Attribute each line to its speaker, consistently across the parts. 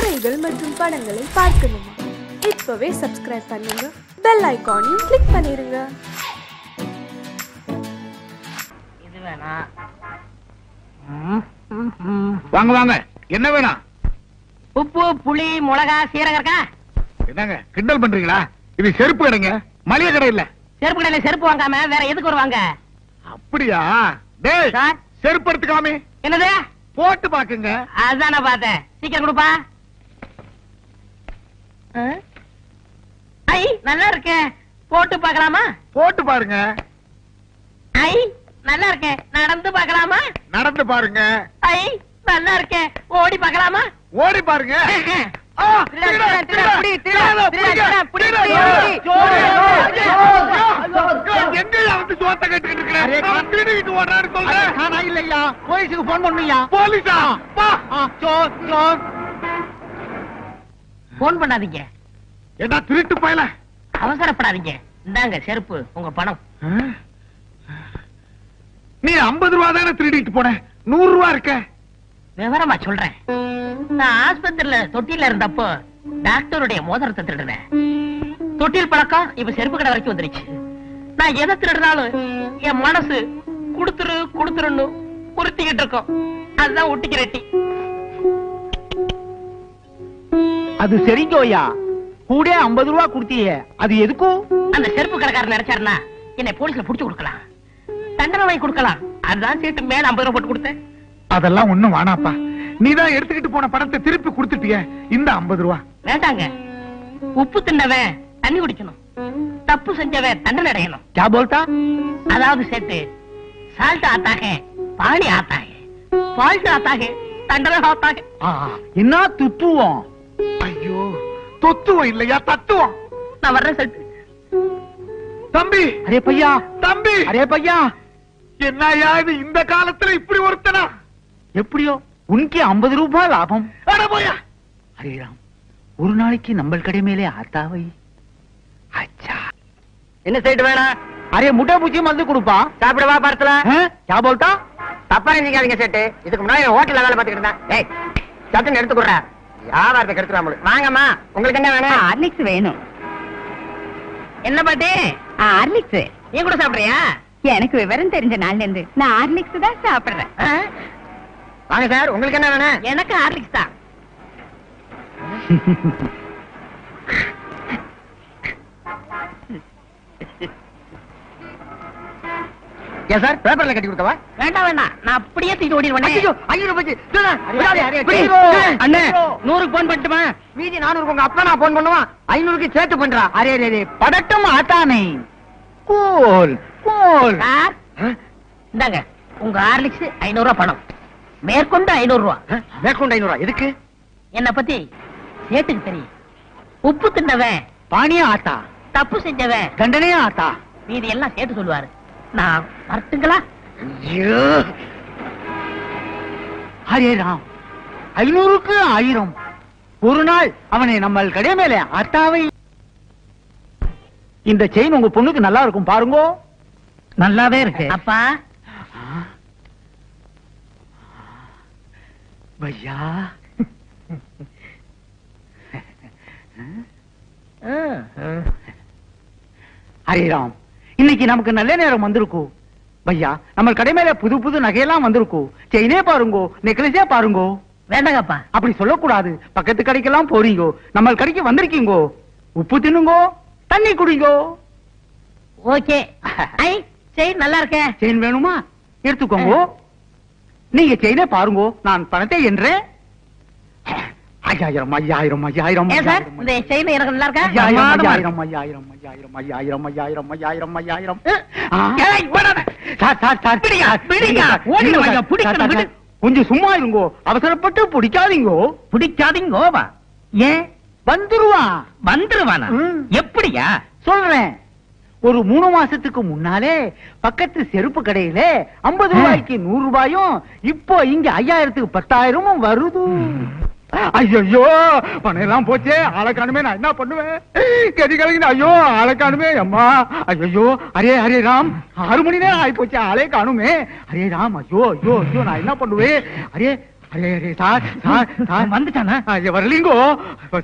Speaker 1: கதைகள் மற்றும் படங்களை பார்க்கணுமா? இப்பவே சப்ஸ்கிரைப் பண்ணுங்க, பெல் ஐகானையும் கிளிக் பண்ணிருங்க.
Speaker 2: இது வேணா.
Speaker 3: வாங்க வாங்க, என்ன வேணாம்?
Speaker 2: உப்பு, புளி, மிளகா, சீரகம் இருக்கா?
Speaker 3: என்னங்க கிண்டல் பண்றீங்களா? இது செருப்பு கடைங்க, மளிகை கடை இல்ல.
Speaker 2: செருப்பு கடையில செருப்பு வாங்காம வேற எதுக்கு வருவாங்க?
Speaker 3: அப்படியா? டேய்
Speaker 2: சார்,
Speaker 3: செருப்பு எடுத்துக்காமே.
Speaker 2: என்னது?
Speaker 3: போட்டு பாக்குங்க.
Speaker 2: அதான் நான் பார்த்தேன். சீக்கிரம் கொடுப்பா. ஐ நல்லா இருக்கே, போட்டு பார்க்கலாமா?
Speaker 3: போட்டு பாருங்க.
Speaker 2: ஐ நல்லா இருக்கே, நடந்து பார்க்கலாமா?
Speaker 3: நடந்து பாருங்க.
Speaker 2: ஐ நல்லா இருக்கே, ஓடி பார்க்கலாமா?
Speaker 3: ஓடி பாருங்க.
Speaker 2: போன் பண்ணாதீங்க.
Speaker 3: என்ன திருட்டு பயல?
Speaker 2: அவசரப்படாதீங்க. இந்தாங்க செருப்பு, உங்க பணம்.
Speaker 3: நீ 50 ரூபா தானே திருடிட்டு போன, 100 ரூபா இருக்க.
Speaker 2: விவரமா சொல்றேன். நான் ஆஸ்பத்திரியில தொட்டில இருந்தப்போ டாக்டருடைய மோதிரத்தை திருடுனேன். தொட்டில் பழக்கம் இப்ப செருப்பு கடை வரைக்கும் வந்துருச்சு. நான் எதை திருடுனாலும் என் மனசு குடுத்துரு குடுத்துருன்னு உறுத்திக்கிட்டு இருக்கோம். அதுதான் ஒட்டிக்கு ரெட்டி.
Speaker 4: அது சரிங்கோயா, கூட 50 ரூபா கொடுத்தீங்க, அது எதுக்கும்?
Speaker 2: அந்த செருப்பு கடைக்காரர் நினைச்சாருன்னா என்னை போலீஸ்ல புடிச்சு கொடுக்கலாம், தண்டனை வாங்கி கொடுக்கலாம். அதுதான் சீட்டு மேல 50 ரூபா போட்டு கொடுத்தேன்.
Speaker 3: அதெல்லாம் ஒண்ணும் வேணாப்பா, நீதான் எடுத்துக்கிட்டு போன பணத்தை திருப்பி கொடுத்துட்டிய. இந்த 50 ரூபா
Speaker 2: வேண்டாங்க. உப்பு தின்னவன் தண்ணி குடிக்கணும், தப்பு செஞ்சவன் தண்டனை அடையணும்.
Speaker 4: क्या बोलता?
Speaker 2: அதாவது சேட்டு, சால்ட் ஆத்தாக பாணி ஆத்தாக, ஃபால்ட் ஆத்தாக தண்டனை ஆத்தாக.
Speaker 4: என்ன துத்துவோம்?
Speaker 3: ஐயோ, தொத்துவம் இல்லையா, தத்துவம்.
Speaker 2: நான் வர்றேன் சேட்டு.
Speaker 3: தம்பி,
Speaker 4: அரே பையா,
Speaker 3: தம்பி,
Speaker 4: அரே பையா,
Speaker 3: என்னையா இது இந்த காலத்துல இப்படி ஒருத்தனா?
Speaker 4: எப்படியோ உனக்கு 50 ரூபாய் லாபம்.
Speaker 3: அட போயா.
Speaker 4: அரே ராம், ஒரு நாளைக்கு நம்ம கடை மேலே ஆத்தாவை. அச்சா,
Speaker 2: என்ன சேட்டு வேணா?
Speaker 4: அரே முட்டை பூச்சி மருந்து கொடுப்பா.
Speaker 2: சாப்பிடவா படத்துல?
Speaker 4: क्या बोलता?
Speaker 2: தப்பா நினைக்காதீங்க சேட்டு. இதுக்கு முன்னாடி ஹோட்டல்ல வேலை பார்த்துக்கிட்டு இருந்தேன். ஏய் சட்டுன்னு எடுத்து கொடுறா, வியாபாரத்தை கெடுத்துறாம. வாங்கம்மா, உங்களுக்கு என்ன வேணும்?
Speaker 5: ஹார்லிக்ஸ் வேணும்.
Speaker 2: என்ன பாட்டி?
Speaker 5: ஹார்லிக்ஸ்.
Speaker 2: நீ கூட சாப்பிடுறியா?
Speaker 5: எனக்கு விவரம் தெரிஞ்ச நாள்ல இருந்து நான் ஹார்லிக்ஸ் தான் சாப்பிடுறேன்.
Speaker 2: வாங்க சார், உங்களுக்கு என்ன வேணும்? எனக்கு ஹார்லிக்ஸ் தான்.
Speaker 4: ஏன் சார் பேப்பர்ல கட்டி கொடுத்தவா?
Speaker 2: வேண்டாம் வேண்டாம், நான் அப்படியே தூக்கிட்டு ஓடிடுவேன்.
Speaker 4: அண்ணே,
Speaker 2: 100க்கு போன் பண்ணட்டுமா?
Speaker 4: மீதி 400 உங்க அப்பா நான் போன் பண்ணுவான், 500க்கு சேர்த்து பண்றா. அரே அரே, படட்டும் ஆத்தானே. Cool cool.
Speaker 2: சார் இந்தாங்க உங்க ஹார்லிக்ஸ் 500 ரூபாய் பணம், மேற்கொண்டு 500 ரூபாய்.
Speaker 4: மேற்கொண்டு 500 எதுக்கு?
Speaker 2: என்ன பத்தி சேட்டுக்கு தெரியும். உப்பு தின்னவன்
Speaker 4: பானியா ஆத்தா,
Speaker 2: தப்பு செஞ்சவன்
Speaker 4: தண்டனையா ஆத்தா.
Speaker 2: மீதி எல்லாம் சேட்டு சொல்லுவாரு. நான் வரட்டுங்களா?
Speaker 4: அரே ராம், 500க்கு 1000. ஒரு நாள் அவனை நம்ம கடை மேலே அத்தாவை. இந்த செயின் உங்க பொண்ணுக்கு நல்லா இருக்கும் பாருங்க.
Speaker 2: நல்லாவே இருக்கு அப்பா.
Speaker 4: பையா, அரே ராம், இன்னைக்கு நமக்கு நல்ல நேரம் வந்திருக்கும். பையா, நம்ம கடை மேல புது புது நகையெல்லாம் வந்திருக்கும். செயினே பாருங்கோ, நெக்லஸே பாருங்கோ.
Speaker 2: வேண்டாங்கப்பா.
Speaker 4: அப்படி சொல்லக்கூடாது. பக்கத்து கடைக்கெல்லாம் போறீங்கோ, நம்ம கடைக்கு வந்திருக்கீங்கோ. உப்பு தின்னுங்கோ, தண்ணி குடிங்கோ.
Speaker 2: ஓகே. ஐ செயின் நல்லா இருக்கே.
Speaker 4: செயின் வேணுமா? எடுத்துக்கோங்க. நீங்க செயினே பாருங்கோ, நான் பணத்தை என்றேன். 5000 5000 5000.
Speaker 2: ஏன் சார், இந்த செயின் எனக்கு நல்லா இருக்கா?
Speaker 4: 5000 5000 5000 5000 5000 5000 5000.
Speaker 2: ஏய் வராத.
Speaker 4: சார்
Speaker 2: பிடிங்க பிடிங்க, ஓடிங்க வாங்க, பிடிக்கணும் விடு.
Speaker 4: கொஞ்சம் சும்மா இருங்கோ, அவசரப்பட்டு பிடிக்காதீங்கோ.
Speaker 2: பிடிக்காதீங்கோவா? ஏன்?
Speaker 4: வந்துருவான்.
Speaker 2: வந்துருவானா? எப்படியா?
Speaker 4: சொல்றேன். ஒரு 3 மாசத்துக்கு முன்னாலே பக்கத்து செருப்பு கடையில 50 ரூபாய்க்கு 100 ரூபாயும், இப்போ இங்க 5000க்கு 10,000 வருது. ஐயோ, பணம் எல்லாம் போச்சே, ஆளை காணுமே, நான் என்ன பண்ணுவேன்? கதி கலங்கின. ஐயோ, ஆளை காணுமே அம்மா. ஐயோ, அரே அரே ராம், 6 மணி நேரம் ஆயி போச்சு, ஆளே காணுமே. அரே ராம், ஐயோ ஐயோ ஐயோ, நான் என்ன பண்ணுவேன்? அரே சார் சார் சார்
Speaker 2: வந்துட்டானா?
Speaker 4: வரலீங்கோ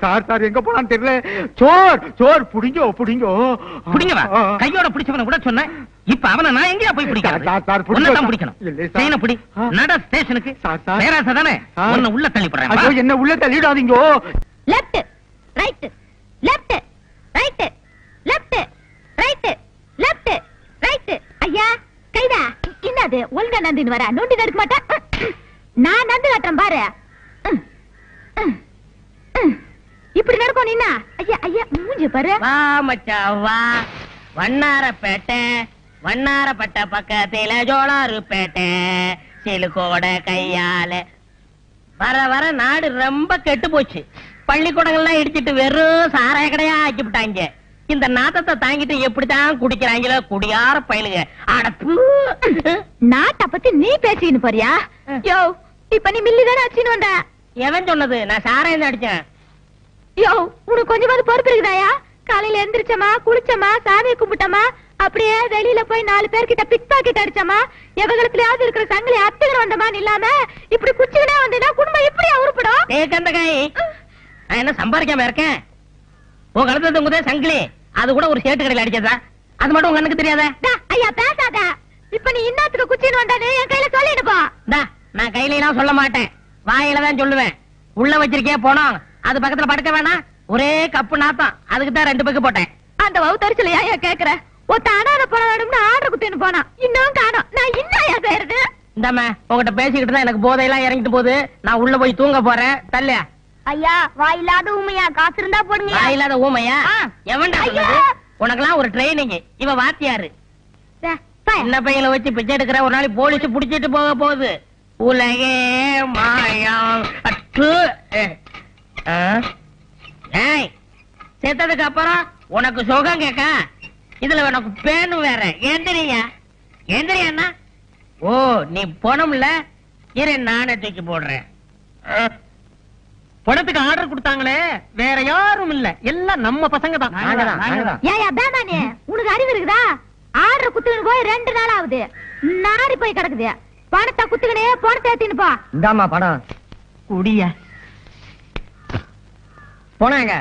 Speaker 4: சார் சார் எங்க போனான்னு தெரியல. சோர் சோர் புடிங்கோ புடிங்கோ
Speaker 2: புடிங்கவா? கையோட பிடிச்சவன கூட சொன்னேன். இப்ப அவனை நான் எங்கயா போய் பிடிக்கிறேன்?
Speaker 4: சார், சார்,
Speaker 2: உன்னதான் பிடிக்கணும்.
Speaker 4: இல்லை, சார்.
Speaker 2: செயினை பிடி. நட ஸ்டேஷனுக்கு.
Speaker 4: Sir, sir.
Speaker 2: பேராசை தானே?
Speaker 4: சார்.
Speaker 2: உன்னை உள்ள தள்ளி போடுறேன்.
Speaker 4: ஐயோ என்ன உள்ள தள்ளிடாதீங்கோ.
Speaker 5: Left right left right left right left right. ஐயா கைதா என்னது ஒழுங்கா நந்தின்னு வர நோண்டி நடுக்க மாட்டேன். நான் நந்து காட்டுறேன் பாரு. இப்படி நடக்கும் நீனா? ஐயா ஐயா மூஞ்சி பாரு.
Speaker 2: வா மச்சான் வா. வண்ணாரப்பேட்டை வண்ணாரப்பட்ட பக்கத்தில ஜோளாறுப்பேட்டை சிலுக்கோட கையால. வர வர நாடு ரொம்ப கெட்டு போச்சு. பள்ளிக்கூடங்கள்லாம் இடிச்சிட்டு வெறும் சாராய கடையா ஆக்கி விட்டாங்க. இந்த நாத்தத்தை தாங்கிட்டு எப்படித்தான் குடிக்கிறாங்களோ குடியார பயலுங்க. அடப்பு
Speaker 5: நாட்டை பத்தி நீ பேசிக்கின்னு போறியா? யோ இப்ப நீ மில்லி தானே அடிச்சுன்னு வந்த.
Speaker 2: எவன் சொன்னது? நான் சாராயம் அடிச்சேன்.
Speaker 5: யோ உனக்கு கொஞ்சமாவது பொறுப்பு இருக்குதாயா? காலையில எந்திரிச்சமா குளிச்சமா சாமியை கும்பிட்டமா அப்படியே வெளியில போய் 4 பேர்கிட்ட பிக் பாக்கெட் அடிச்சமா எவகலத்துலயாவது இருக்கிற சங்கிலி அத்துக்கிற வந்தமான்னு இல்லாம இப்படி குச்சிக்கிட்டே வந்தீங்கன்னா குடும்பம் எப்படியா உருப்படும்?
Speaker 2: கந்தகாய் நான் என்ன சம்பாதிக்காம இருக்கேன்? உன் கழுத்துல தொங்குதே சங்கிலி, அது கூட ஒரு சேட்டு கடையில் அடிச்சதா? அது மட்டும் உங்க கண்ணுக்கு தெரியாத?
Speaker 5: ஐயா பேசாத. இப்ப நீ இன்னத்துக்கு குச்சின்னு வந்தானே என் கையில சொல்லிடுப்பா.
Speaker 2: நான் கையில எல்லாம் சொல்ல மாட்டேன், வாயில தான் சொல்லுவேன். உள்ள வச்சிருக்கே போனோம், அது பக்கத்துல படுக்க வேணாம். ஒரே கப்பு நாத்தம், அதுக்கு தான் 2 பக்கு போட்டேன்.
Speaker 5: அந்த வவுத்தரிச்சல ஏன் கேக்குற? ஒத்த அனாத போன வேணும்னு ஆர்டர் குத்தின்னு போனா இன்னும் காணோம். நான் இன்னையா செய்யறது?
Speaker 2: இந்தாம உங்ககிட்ட பேசிக்கிட்டு தான் எனக்கு போதையெல்லாம் இறங்கிட்டு போகுது. நான் உள்ள போய் தூங்க போறேன். தல்ல
Speaker 5: ஐயா வாயில்லாத ஊமையா, காசு இருந்தா போடுங்க.
Speaker 2: வாயில்லாத ஊமையா? எவன்டா சொன்னது? உனக்கெல்லாம் ஒரு ட்ரைனிங். இவ வாத்தியாரு. சின்ன பையல வச்சு பிச்சை எடுக்கிற, ஒரு நாளைக்கு போலீஸ் புடிச்சிட்டு போக போகுது. உலகே மாயம். ஏய் செத்ததுக்கு அப்புறம் உனக்கு சுகம் கேட்க, இதுல உனக்கு பேனு வேற. எந்திரியா எந்திரியா? ஓ நீ போனோம்ல, இரு நானே தூக்கி போடுறேன். பணத்துக்கு ஆர்டர் கொடுத்தாங்களே, வேற யாரும் இல்ல, எல்லாம் நம்ம பசங்க தான்.
Speaker 5: ஏயா பேமானே, உனக்கு அறிவு இருக்குதா? ஆர்டர் குத்துக்கின்னு போய் 2 நாள் ஆகுது, நாரி போய் கிடக்குது. பணத்தை குத்துக்கினே பணத்தை ஏத்தின்னு போ.
Speaker 4: இந்தாமா பணம்
Speaker 2: குடியா. போனாங்க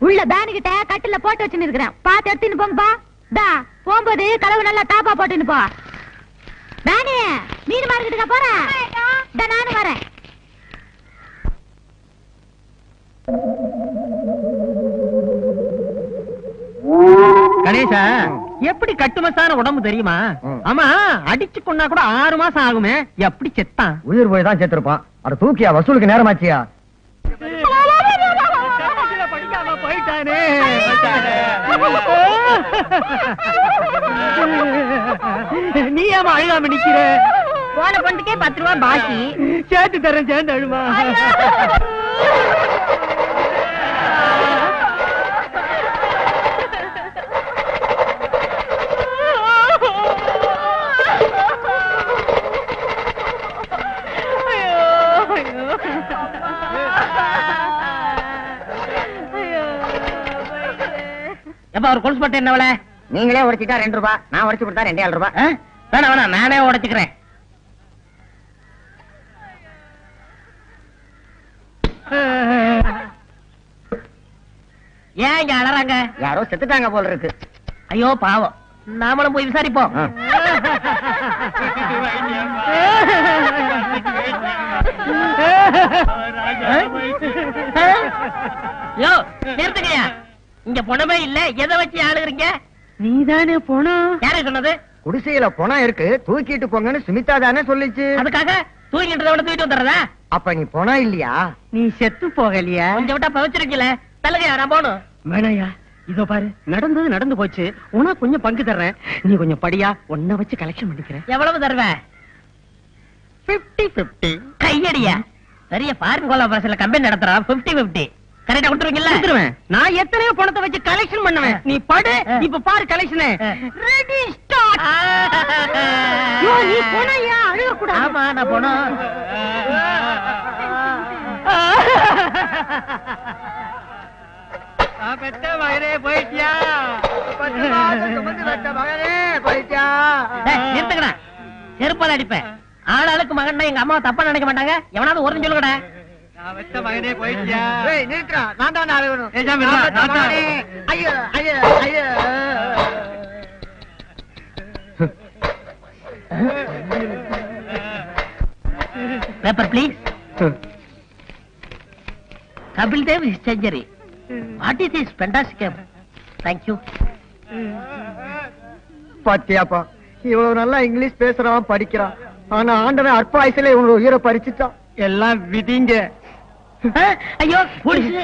Speaker 5: உள்ள பேனுகிட்ட கட்டில போட்டு வச்சுன்னு இருக்கிறேன், பாத்து எடுத்துன்னு போங்கப்பா. தா போகும்போது கலவு நல்லா தாப்பா போட்டுன்னு போ. பேனே மீன் மார்க்கெட்டுக்கா போறேன். நானும் வரேன்.
Speaker 2: கணேசா, எப்படி கட்டுமசான உடம்பு தெரியுமா? ஆமா அடிச்சு கொண்டா கூட 6 மாசம் ஆகுமே, எப்படி செத்தான்?
Speaker 4: உயிர் போய் தான் செத்துருப்பான். அட தூக்கியா, வசூலுக்கு நேரமாச்சியா?
Speaker 2: படிக்காம போயிட்டானே. நீ ஏமா அழுகாம நிக்கிற?
Speaker 5: போன பணத்துக்கே 10 ரூபாய் பாக்கி.
Speaker 2: சேர்த்து தரேன், சேர்ந்து அழுமா. எப்ப ஒரு கொலுசு பட்டு என்னவள?
Speaker 4: நீங்களே உடைச்சிட்டா 2 ரூபாய், நான் உடைச்சு கொடுத்தா 2.5 ரூபாய்.
Speaker 2: வேணா வேணா, நானே உடைச்சுக்கிறேன். ஏன் இங்க அலறாங்க?
Speaker 4: யாரோ செத்துட்டாங்க போல இருக்கு.
Speaker 2: ஐயோ பாவம், நாமளும் போய் விசாரிப்போம். யோ நிறுத்துங்கயா, இங்க பணமே இல்ல, எதை வச்சு ஆளுகிறீங்க?
Speaker 4: நீதானே போனோம்.
Speaker 2: யாரே சொன்னது?
Speaker 4: குடிசையில பணம் இருக்கு, தூக்கிட்டு போங்கன்னு சுமிதா தானே சொல்லிச்சு.
Speaker 2: அதுக்காக தூக்கிட்டு தூக்கிட்டு வந்துடுறதா?
Speaker 4: அப்ப நீ போனா இல்லையா?
Speaker 2: நீ செத்து போகலையா? கொஞ்சம் விட்டா பவச்சிருக்கல. தள்ளுங்க, நான் போகணும். வேணாயா, இதோ பாரு, நடந்தது நடந்து போச்சு. உனக்கு கொஞ்சம் பங்கு தர்றேன், நீ கொஞ்சம் படியா, உன்னை வச்சு கலெக்ஷன் பண்ணிக்கிறேன். எவ்வளவு தருவேன்? 50-50. கையடியா, பெரிய ஃபாரின் கோலா பஸ்ல கம்பெனி நடத்துறான். 50-50 கரெக்டா கொடுத்துருவீங்கல்ல? நான் எத்தனையோ பணத்தை வச்சு கலெக்ஷன் பண்ணுவேன். நீ படு, இப்ப பாரு கலெக்ஷன். Ready start.
Speaker 5: நீ போனையா அழுக கூடாது.
Speaker 2: ஆமா நான் போனோம்.
Speaker 4: பெத்த மகனே போயிட்டியா? 10 மாசம் சுமந்து பெத்த மகனே போயிட்டியா?
Speaker 2: நிறுத்துக்கடா, செருப்பால அடிப்பேன். ஆளாளுக்கு மகன் எங்க அம்மா தப்பா நினைக்க மாட்டாங்க. எவனாவது ஒரு சொல்லுங்கடா.
Speaker 4: மகனே போயிட்டியா? நான் தான் ஐயோ ஐயோ ஐயோ.
Speaker 2: Paper please. Kapil Dev century. What is this fantastic? Thank you.
Speaker 4: பாத்தியாப்பா, இவ்வளவு நல்லா இங்கிலீஷ் பேசுறான், படிக்கிறான். ஆனா ஆண்டவன் அற்ப வயசுல இவனோட உயிரை பறிச்சுட்டான். எல்லாம் விதிங்க.
Speaker 2: ஐயோ போலீஸ்.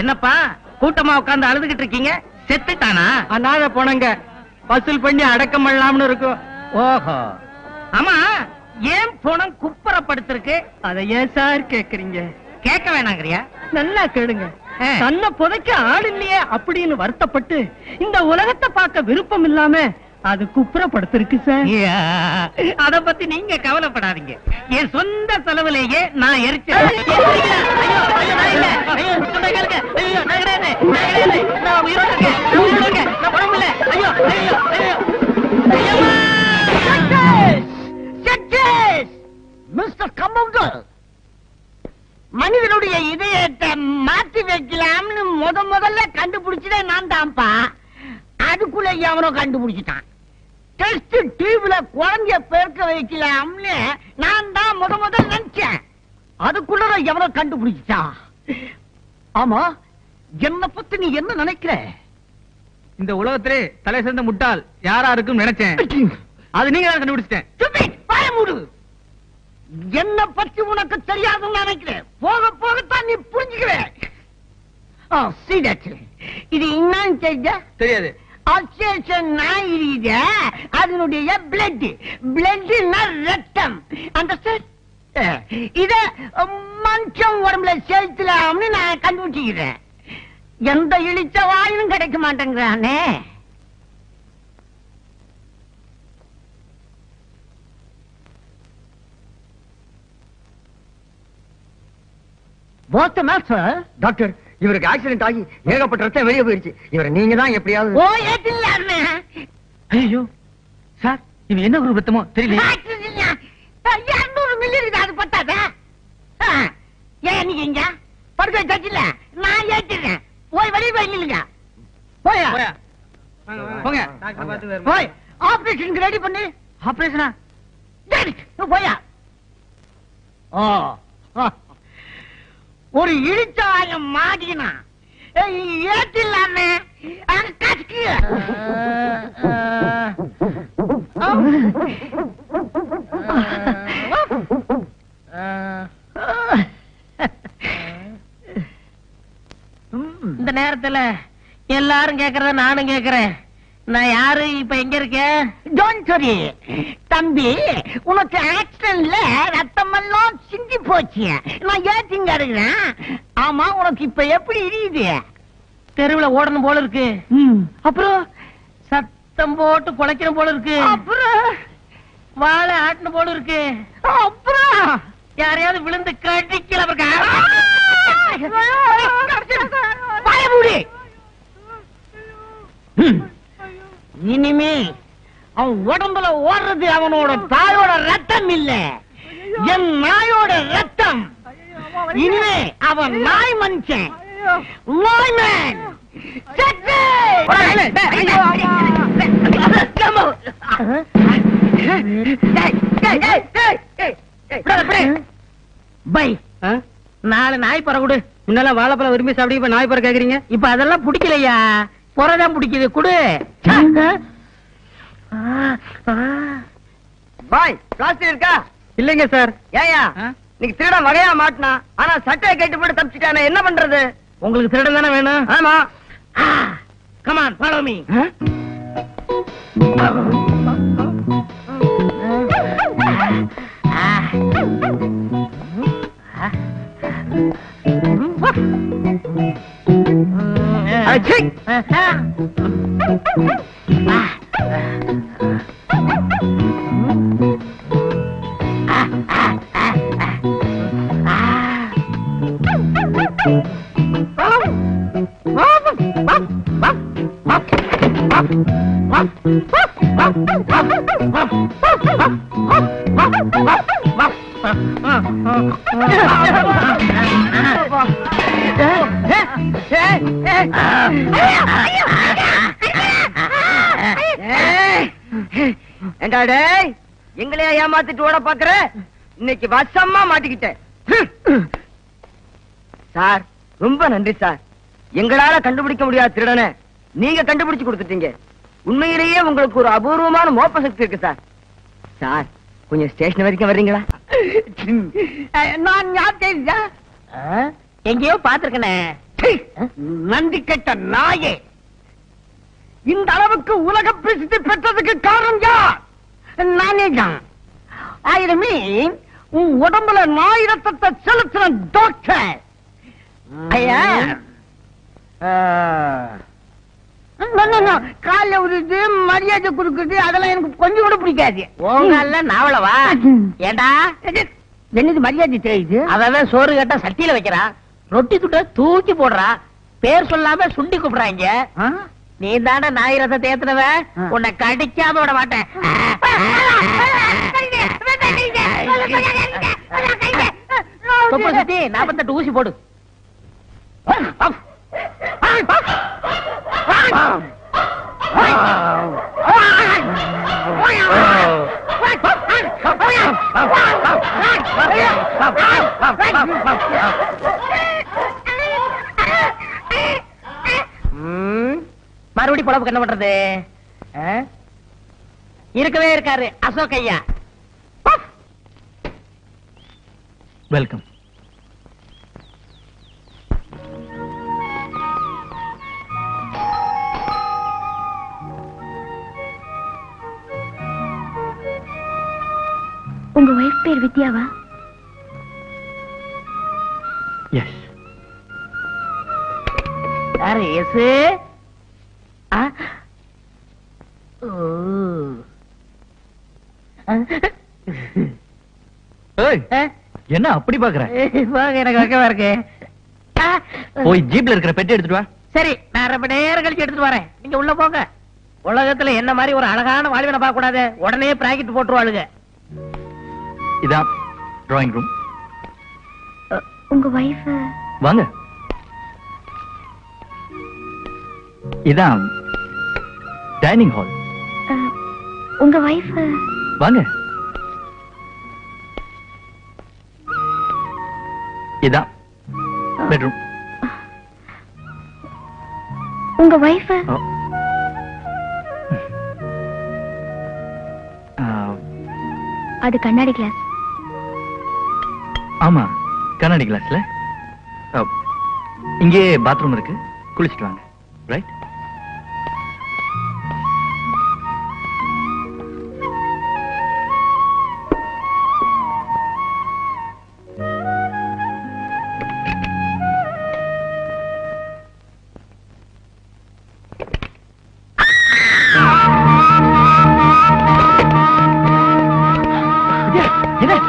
Speaker 2: என்னப்பா கூட்டமா உட்கார்ந்து அழுதுகிட்டு இருக்கீங்க? செத்துட்டானா?
Speaker 4: அனாத போனங்க வசூல் பண்ணி அடக்கம் பண்ணலாம்னு இருக்கும்.
Speaker 2: ஓஹோ. ஆமா, ஏன் போனம் குப்புறப்படுத்திருக்கு?
Speaker 4: அதை ஏன் சார் கேக்குறீங்க?
Speaker 2: கேட்க வேணாங்கறியா?
Speaker 4: நல்லா கேளுங்க. தன்னை புதைக்க ஆள் இல்லையே அப்படின்னு வருத்தப்பட்டு இந்த உலகத்தை பார்க்க விருப்பம் இல்லாம அது குப்புறப்படுத்திருக்கு சார்.
Speaker 2: அத பத்தி நீங்க கவலைப்படாதீங்க. என் சொந்த செலவுலேயே நான் எரிச்சேன்.
Speaker 4: மிஸ்டர் கம்பவுண்டர், மனிதனுடைய இதயத்தை மாத்தி வைக்கலாம்னு முதல்ல கண்டுபிடிச்சதே நான் தான்ப்பா. அதுக்குள்ள எவனோ கண்டுபிடிச்சிட்டான். டெஸ்ட் டியூப்ல குழந்தைய பெருக்க வைக்கலாம்னு நான் தான் முதல்ல நினைச்சேன். அதுக்குள்ள எவனோ கண்டுபிடிச்சிட்டான். ஆமா, என்ன பத்தி நீ என்ன நினைக்கிற?
Speaker 6: இந்த உலகத்திலே தலை சேர்ந்த முட்டாள் யாரா இருக்கும் நினைச்சேன். அது நீங்க தான் கண்டுபிடிச்சிட்டேன்.
Speaker 4: என்ன பத்தி உனக்கு தெரியாதுன்னு நினைக்கிறேன். போக போகத்தான் நீ புரிஞ்சுக்கிற. இது என்னன்னு
Speaker 6: தெரியாது.
Speaker 4: அதனுடைய பிளட் ரத்தம். இத மனுஷன் உடம்புல செலுத்தலாம்னு நான் கண்டுபிடிச்சுக்கிறேன். எந்த இழிச்ச வாயும் கிடைக்க மாட்டேங்கிறானே.
Speaker 7: டாக்டர், இவருக்கு ஆக்சிடென்ட் ஆகி ஏகப்பட்ட ரத்தம் வெளியே போயிருச்சு. இவரை நீங்க தான் எப்படியாவது.
Speaker 6: ஐயோ சார், இவன் என்ன குரூப் ரத்தமோ தெரியல.
Speaker 4: 200 மில்லி இருக்குது. அது பத்தாதா? ஏன் நீங்க இங்க படுக்க தச்சில நான் ஏற்றிடுறேன். போய் வெளியே போய் இல்லைங்க. போயா
Speaker 6: போங்க.
Speaker 4: போய் ஆபரேஷனுக்கு ரெடி பண்ணு.
Speaker 6: ஆபரேஷனா?
Speaker 4: போயா. ஒரு இழிச்சாயம் மாடினா ஏற்றில்லாமே கஷ்ட.
Speaker 2: இந்த நேரத்துல எல்லாரும் கேக்குறத நானும் கேக்குறேன். நான் யாரு, இப்ப எங்க இருக்கேன்?
Speaker 4: டோன்ட் வரி தம்பி, உனக்கு ஆக்சிடென்ட்ல ரத்தம் எல்லாம் சிந்தி போச்சு. நான் ஏத்திங்க இருக்கிறேன். ஆமா, உனக்கு இப்ப எப்படி இருக்குது?
Speaker 2: தெருவுல ஓடணும் போல இருக்கு.
Speaker 4: அப்புறம்
Speaker 2: சத்தம் போட்டு குலைக்கணும் போல இருக்கு.
Speaker 4: அப்புறம்
Speaker 2: வாழை ஆட்டணும் போல இருக்கு.
Speaker 4: அப்புறம்
Speaker 2: யாரையாவது விழுந்து கடிக்கல.
Speaker 4: பயமுடி. இனிமே அவன் உடம்புல ஓடுறது அவனோட தாயோட ரத்தம் இல்ல, என் நாயோட ரத்தம். இனிமே அவன் நாய் மனுஷன், நாய்மேன்.
Speaker 2: பை 4 நாய் பற கொடு.
Speaker 6: முன்னால வாழைப்பழம் விரும்பி சாப்பிட்டு இப்ப நாய் பற கேக்குறீங்க?
Speaker 2: இப்ப அதெல்லாம் பிடிக்கலையா? புறதான் பிடிக்குது. குடு.
Speaker 7: பாய், பிளாஸ்டிக் இருக்கா?
Speaker 6: இல்லைங்க சார்.
Speaker 7: ஏயா நீங்க திருட வகையா மாட்டினா, ஆனா சட்டையை கேட்டு போட்டு தப்பிச்சுட்டானே, என்ன பண்றது?
Speaker 2: உங்களுக்கு திருடன் தானே வேணும்?
Speaker 7: ஆமா.
Speaker 2: Come on, follow me.
Speaker 7: ஏண்டாடே எங்களையா ஏமாத்திட்டு ஓட பாக்குற? இன்னைக்கு வசமா மாட்டிக்கிட்டேன் சார். ரொம்ப நன்றி சார். எங்களால கண்டுபிடிக்க முடியாத திருடனை நீங்க கண்டுபிடிச்சு கொடுத்துட்டீங்க. உண்மையிலேயே உங்களுக்கு ஒரு அபூர்வமான மோப்ப சக்தி இருக்கு சார். சார் கொஞ்சம் ஸ்டேஷன் வரைக்கும் வர்றீங்களா?
Speaker 4: நான் யார்
Speaker 2: எங்கேயோ பாத்துருக்கனே.
Speaker 4: நன்றி கெட்ட நாயே, இந்த அளவுக்கு உலக பிரசித்தி பெற்றதுக்கு காரணம் யார்? நானே தான். ஆயிரமே உன் உடம்புல நாய் ரத்தத்தை செலுத்தின டாக்டர். ஐயா கால உருது மரியாதை கொடுக்குறது அதெல்லாம் எனக்கு கொஞ்சம் கூட பிடிக்காது.
Speaker 2: உங்கல்ல நாவளவா? ஏண்டா
Speaker 4: என்னது மரியாதை தெரியுது?
Speaker 2: அவன் சோறு கேட்டா சட்டியில வைக்கிறா, ரொட்டி துட்ட தூக்கி போடுறா, பேர் சொல்லாம சுண்டி கூப்பிடுறாங்க. நீ தானே நாய் ரசத்தை ஏத்துனவ, உன்னை கடிக்காம விட மாட்டேன். தொப்பை சுத்தி 48 ஊசி போடு. மறுபடி பொழப்புக்கு என்ன பண்றது? இருக்கவே இருக்காரு அசோக் ஐயா.
Speaker 6: வெல்கம்.
Speaker 5: உங்க வைஃப் பேர் வித்யாவா?
Speaker 6: எஸ்.
Speaker 2: யாரு எஸ்?
Speaker 6: என்ன அப்படி பாக்குற?
Speaker 2: எனக்கு வைக்கவா இருக்கு.
Speaker 6: போய் ஜீப்ல இருக்கிற பெட்டி எடுத்துட்டு வா.
Speaker 2: சரி, நான் ரொம்ப நேரம் கழிச்சு எடுத்துட்டு வரேன். நீங்க உள்ள போங்க. உலகத்துல என்ன மாதிரி ஒரு அழகான வாழ்வினை பார்க்க கூடாது, உடனே பிராக்கெட் போட்டுருவாளுங்க.
Speaker 6: இதான் டிராயிங் ரூம்.
Speaker 5: உங்க வைஃப்?
Speaker 6: வாங்க. இதான் டைனிங் ஹால்.
Speaker 5: உங்க வைஃப்?
Speaker 6: வாங்க. இதான் பெட்ரூம்.
Speaker 5: உங்க வைஃப்? அது கண்ணாடி கிளாஸ்.
Speaker 6: ஆமா, கண்ணாடி கிளாஸ்ல. இங்கே பாத்ரூம் இருக்கு, குளிச்சுட்டு வாங்க. ரைட்?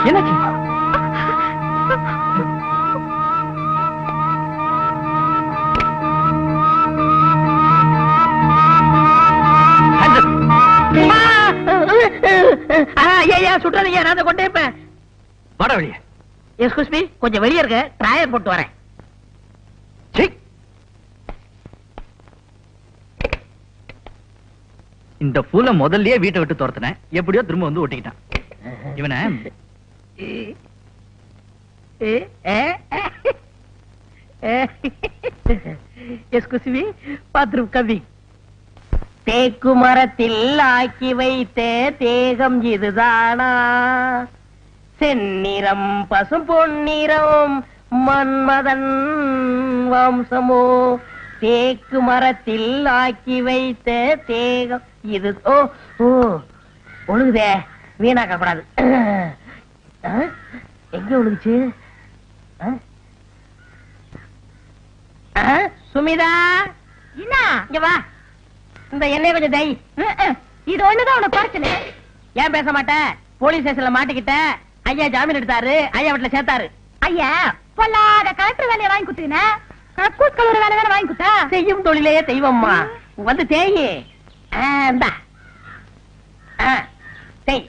Speaker 6: என்னாச்சு?
Speaker 2: சுட்டாதீங்க, நான் கொண்டே இருப்பேன்.
Speaker 6: வாடா வெளியே.
Speaker 2: எஸ்கூஸ் மீ, கொஞ்சம் வெளியே இருக்க, ட்ராயர் போட்டு வரேன்.
Speaker 6: இந்த பூல முதல்லயே வீட்டை விட்டு துரத்துனேன், எப்படியோ திரும்ப வந்து ஒட்டிக்கிட்டான். இவனை
Speaker 2: எஸ்கூஸ் மீ, பாத்ரூம் கம்மி. தேக்கு மரத்தில் ஆக்கி வைத்த தேகம் இதுதானா? செந்நிறம் பசும் பொன்னிறம் மன்மதன் வம்சமோ? தேக்கு மரத்தில் ஆக்கி வைத்த தேகம் இது. ஓ ஓ, ஒழுகுதே, வீணாக்க கூடாது. எங்க ஒழுகுச்சு? சுமிதா,
Speaker 5: என்ன?
Speaker 2: இங்க வா. இந்த எண்ணெய் கொஞ்சம் தை.
Speaker 5: இது ஒண்ணுதான் உனக்கு குறைச்சல.
Speaker 2: ஏன் பேச மாட்டேன்? போலீஸ் ஸ்டேஷன்ல மாட்டிக்கிட்ட. ஐயா ஜாமீன் எடுத்தாரு, ஐயா வீட்டுல சேர்த்தாரு.
Speaker 5: ஐயா பொல்லாத கலெக்டர் வேலையை வாங்கி கொடுத்தீங்க, கக்கூஸ் கலர் வேலை தானே வாங்கி கொடுத்தா?
Speaker 2: செய்யும் தொழிலையே தெய்வம்மா. வந்து தேயி. இந்தா தேய்.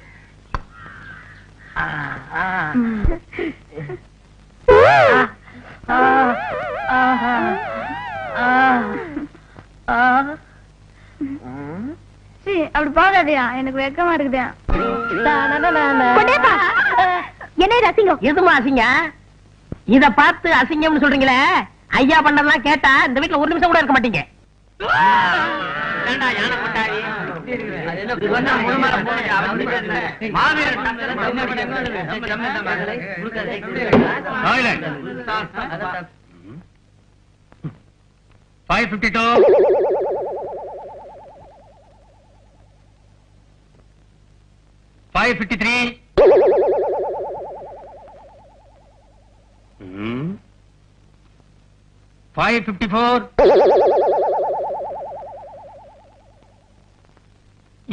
Speaker 5: அப்படி போகாதியா, எனக்கு வெக்கமா இருக்குதா. என்ன அசிங்கம்?
Speaker 2: எதுமா அசிங்க? இத பார்த்து அசிங்கம்னு சொல்றீங்களே, ஐயா பண்ணதெல்லாம் கேட்டா இந்த வீட்டுல ஒரு நிமிஷம் கூட இருக்க மாட்டீங்க.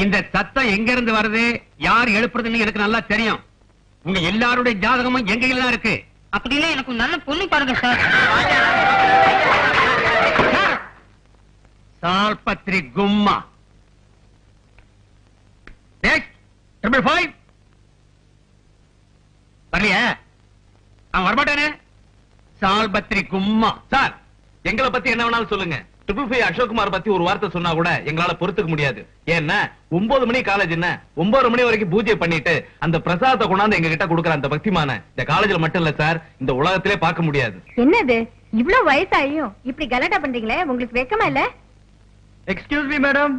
Speaker 8: இந்த சத்தம் எங்க இருந்து வருது, யார் எழுப்புறதுன்னு எனக்கு நல்லா தெரியும். உங்க எல்லாருடைய ஜாதகமும் எங்க தான் இருக்கு.
Speaker 2: அப்படின்னா எனக்கு நல்ல பொண்ணு பாருங்க சார்.
Speaker 8: சால்பத்ரி கும்மா 555 வரலையா? அவன் வரமாட்டானே. சால்பத்ரி கும்மா. சார், எங்களை பத்தி என்ன வேணாலும் சொல்லுங்க. 555 அசோக்குமார் பத்தி ஒரு வார்த்தை சொன்னா கூட எங்களால பொறுத்துக்க முடியாது. ஏன்னா 9 மணி காலேஜ், என்ன 9 மணி வரைக்கும் பூஜை பண்ணிட்டு அந்த பிரசாதத்தை கொண்டாந்து எங்க கிட்ட கொடுக்குற அந்த பக்திமான இந்த காலேஜ்ல மட்டும் இல்ல சார், இந்த உலகத்திலே பார்க்க முடியாது.
Speaker 5: என்னது இவ்வளவு வயசாயும் இப்படி கலாட்டா பண்றீங்களே, உங்களுக்கு வெக்கமா இல்ல?
Speaker 6: Excuse me madam.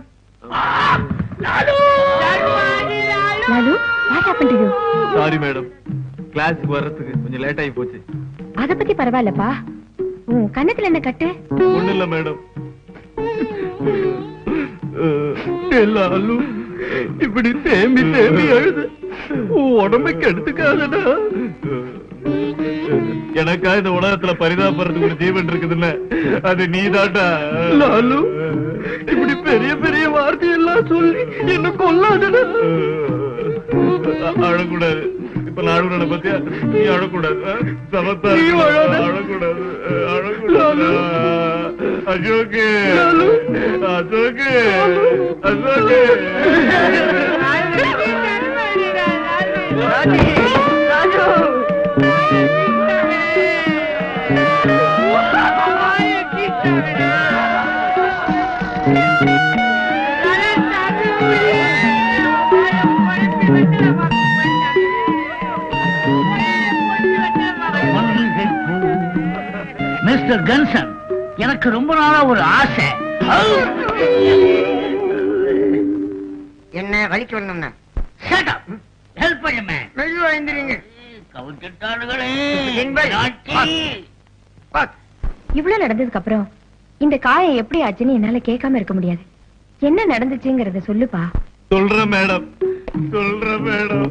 Speaker 5: Lalu, what happened to you?
Speaker 8: Sorry madam, கிளாஸ்க்கு வர்றதுக்கு கொஞ்சம் லேட் ஆகி போச்சு.
Speaker 5: அத பத்தி பரவாயில்லப்பா. உன் கண்ணத்துல என்ன கட்டு?
Speaker 8: ஒண்ணு இல்ல மேடம். எல்லாரும் இப்படி தேம்பி தேம்பி அழுது உடம்புக்கு எடுத்துக்காதடா. எனக்கா இந்த உலகத்துல பரிதாபப்படுறதுக்கு ஒரு ஜீவன் இருக்குதுல்ல, அது நீதாட்டா. லாலு, இப்படி பெரிய பெரிய வார்த்தையெல்லாம் சொல்லி என்ன கொல்லாதடா. அழக்கூடாது. இப்ப நான் அழுகுறத பத்தியா? நீ அழக்கூடாது. சமத்தா அழக்கூடாது. அழக்கூடாது. அசோக்கு, அசோக்கு, அசோக்கு.
Speaker 2: மிஸ்டர் கன்சன், எனக்கு ரொம்ப நாளா ஒரு ஆசை.
Speaker 7: என்ன வலிக்கு வரணும்னா
Speaker 2: ஹெல்ப் பண்ணுமே.
Speaker 7: மெதுவா எந்திரிங்க.
Speaker 2: கவுச்சிட்டாளுகளே.
Speaker 5: இவ்வளவு நடந்ததுக்கு அப்புறம் இந்த காயம் எப்படி ஆச்சுன்னு என்னால கேட்காம இருக்க முடியாது. என்ன நடந்துச்சுங்கறத சொல்லுப்பா.
Speaker 8: சொல்றேன் மேடம், சொல்றேன் மேடம்.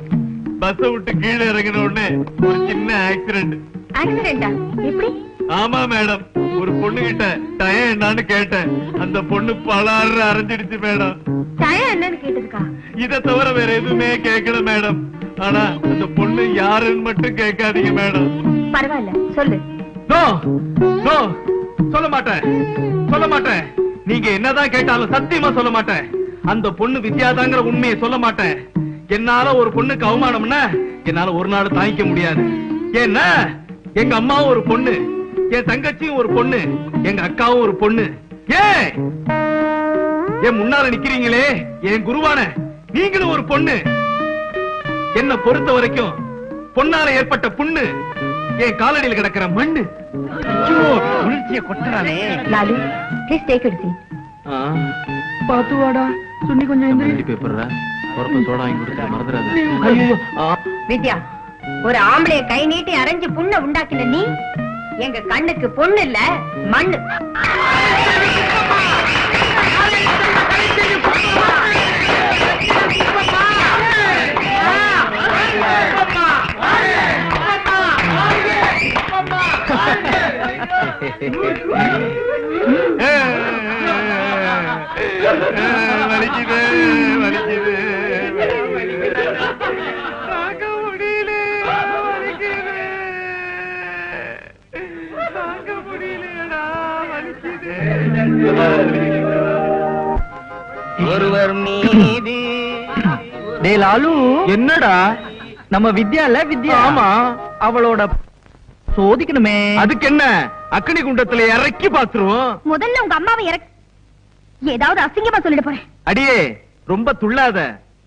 Speaker 8: பஸ் விட்டு கீழே இறங்கின உடனே ஒரு சின்ன ஆக்சிடென்ட்.
Speaker 5: ஆக்சிடென்டா? எப்படி?
Speaker 8: ஆமா மேடம், ஒரு பொண்ணு கிட்ட டயம் என்னன்னு கேட்டேன். அந்த பொண்ணு பலாறு அரைஞ்சிடுச்சு மேடம்.
Speaker 5: டயம் என்னன்னு கேட்டதுக்கா?
Speaker 8: இத தவிர வேற எதுவுமே கேட்கல மேடம். ஆனா அந்த பொண்ணு யாருன்னு மட்டும் கேட்காதீங்க மேடம்.
Speaker 5: பரவாயில்ல, சொல்லு.
Speaker 8: நோ நோ, சொல்ல மாட்டேன், சொல்ல மாட்டேன். நீங்க என்னதான் கேட்டாலும் சத்தியமா சொல்ல மாட்டேன். அந்த பொண்ணு வித்யாதாங்கிற உண்மையை சொல்ல மாட்டேன். என்னால ஒரு பொண்ணுக்கு அவமானம்னா என்னால ஒரு நாள் தாங்கிக்க முடியாது. ஏன்னா எங்க அம்மாவும் ஒரு பொண்ணு, என் தங்கச்சியும் ஒரு பொண்ணு, எங்க அக்காவும் ஒரு பொண்ணு. என் முன்னால நிக்கிறீங்களே என் குருவான நீங்களும் ஒரு பொண்ணு. என்ன பொறுத்த வரைக்கும் பொண்ணால ஏற்பட்ட புண்ணு என் காலடியில் கிடக்கிற மண்ணு.
Speaker 2: உணர்ச்சியை கொட்டுறானே.
Speaker 5: Lalu, please take it seat.
Speaker 2: பாத்து வாடா, சுண்ணி கொஞ்சம் எந்திரி.
Speaker 8: பேப்பர்ரா பொறுப்பு சோடா வாங்கி கொடுத்து மறந்துடாத.
Speaker 5: வித்யா, ஒரு ஆம்பளைய கை நீட்டி அரைஞ்சு புண்ணை உண்டாக்கின நீ எங்க கண்ணுக்கு பொண்ணு இல்ல மண்ணு.
Speaker 8: வலிக்குது, வலிக்குது.
Speaker 7: ஒருவர் மீது
Speaker 4: லாலு, என்னடா
Speaker 6: நம்ம வித்யால வித்யா.
Speaker 8: ஆமா.
Speaker 6: அவளோட சோதிக்கணுமே.
Speaker 8: அதுக்கு என்ன, அக்னி குண்டத்துல இறக்கி பாத்துருவோம்.
Speaker 5: முதல்ல உங்க அம்மாவை ஏதாவது அசிங்கமா சொல்லிட போறேன்.
Speaker 8: அடியே ரொம்ப துள்ளாத,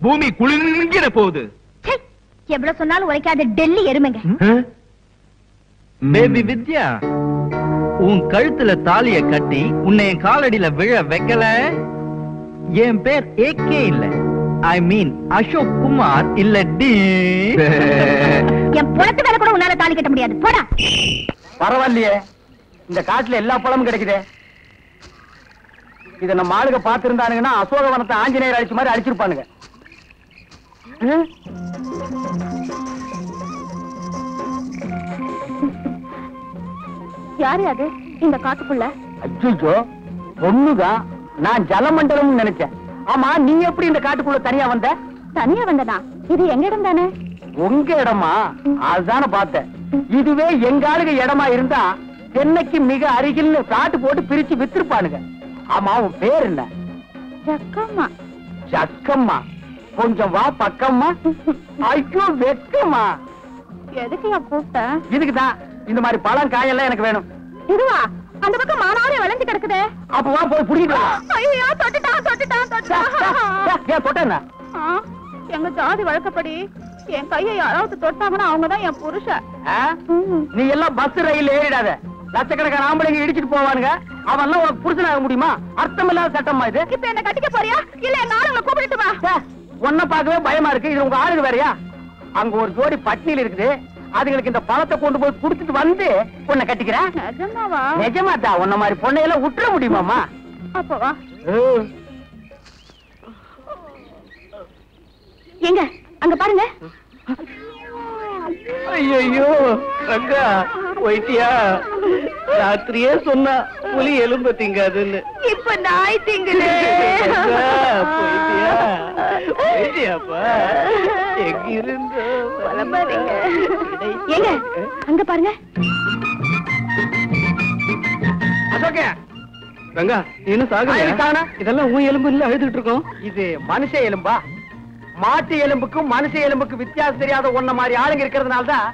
Speaker 8: பூமி குளிர்கிற போகுது.
Speaker 5: எவ்வளவு சொன்னாலும் உரைக்காத டெல்லி எருமைங்க.
Speaker 6: பேபி வித்யா, உன் கழுத்துல தாலிய கட்டி உன்னை என் காலடியில விழ வைக்கல. என் பேர் ஏகே இல்ல, ஐ மீன் அசோக் குமார் இல்ல டி.
Speaker 5: என் புறத்து வேலை கூட உன்னால தாலி கட்ட முடியாது. போடா.
Speaker 4: பரவாயில்லையே, இந்த காட்டுல எல்லா பழமும் கிடைக்குது. இத நம்ம ஆளுக பாத்துருந்தானுங்கன்னா அசோகவனத்தை ஆஞ்சநேயர் அழிச்ச மாதிரி அழிச்சிருப்பானுங்க.
Speaker 5: யாரு அது இந்த காட்டுக்குள்ள?
Speaker 4: அச்சோ, பொண்ணுதான். நான் ஜலமண்டலம் நினைச்சேன். ஆமா, நீ எப்படி இந்த காட்டுக்குள்ள தனியா வந்த?
Speaker 5: தனியா வந்தனா? இது எங்க இடம் தானே?
Speaker 4: உங்க இடமா? அதுதானே பார்த்தேன். இதுவே எங்க ஆளுக இடமா இருந்தா சென்னைக்கு மிக அருகில் காட்டு போட்டு பிரிச்சு வித்திருப்பானுங்க. ஆமா, உன் பேர் என்ன?
Speaker 5: ஜக்கம்மா.
Speaker 4: ஜக்கம்மா? கொஞ்சம் வா பக்கம்மா. ஐயோ வெக்கம்மா.
Speaker 5: எதுக்கு கூப்பிட்ட?
Speaker 4: இதுக்குதான். இந்த மாதிரி பழம் காயெல்லாம் எனக்கு வேணும்.
Speaker 5: இதுவா? அந்த பக்கம் மானாவே விளைஞ்சு கிடக்குதே.
Speaker 4: அப்ப வா போய் புடிக்கிட்டு வா.
Speaker 5: ஐயோ, தொட்டுட்டான் தொட்டுட்டான் தொட்டுட்டான்.
Speaker 4: ஏன் தொட்ட என்ன?
Speaker 5: எங்க ஜாதி வழக்கப்படி என் கையை யாராவது தொட்டாங்கன்னா அவங்கதான் என் புருஷன்.
Speaker 4: நீ எல்லாம் பஸ் ரயில் ஏறிடாத. லட்சக்கணக்கான ஆம்பளைங்க இடிச்சிட்டு போவானுங்க. அவன் எல்லாம் உனக்கு புருஷனாக முடியுமா? அர்த்தம் இல்லாத சட்டமா இது.
Speaker 5: இப்ப என்ன கட்டிக்க போறியா இல்ல எங்க ஆளுங்களை கூப்பிட்டு வா?
Speaker 4: உன்ன பாக்கவே பயமா இருக்கு. இது உங்க ஆளுங்க வேறையா? அங்க ஒரு ஜோடி பட்னியில் இருக்குது. அதுங்களுக்கு இந்த பழத்தை கொண்டு போய் குடுத்துட்டு வந்து உன்னை கட்டிக்கிறேன்.
Speaker 5: நிஜமாவா?
Speaker 4: நிஜமாதா. உன்ன மாதிரி பொண்ணையெல்லாம் விட்டுற முடியுமாமா?
Speaker 5: அப்ப வா. எங்க அங்க பாருங்க.
Speaker 6: ஐயோ ரங்கா போயிட்டியா? ராத்திரியே சொன்னா புலி எலும்ப திங்காதுன்னு.
Speaker 5: இப்ப நாய் திங்குது.
Speaker 6: போயிட்டியா? போயிட்டியாப்பா? எங்க இருந்தோ
Speaker 5: ஏங்க அங்க பாருங்க.
Speaker 4: அசோகே,
Speaker 6: ரங்கா இன்னும் சாகுனா? இதெல்லாம் உன் எலும்பு இல்ல அழுதுட்டு இருக்கோம்.
Speaker 4: இது மனுஷ எலும்பா? மாட்டு எலும்புக்கும் மனுஷ எலும்புக்கு வித்தியாசம் தெரியாத ஒன்ன மாதிரி ஆளுங்க இருக்கிறதுனாலதான்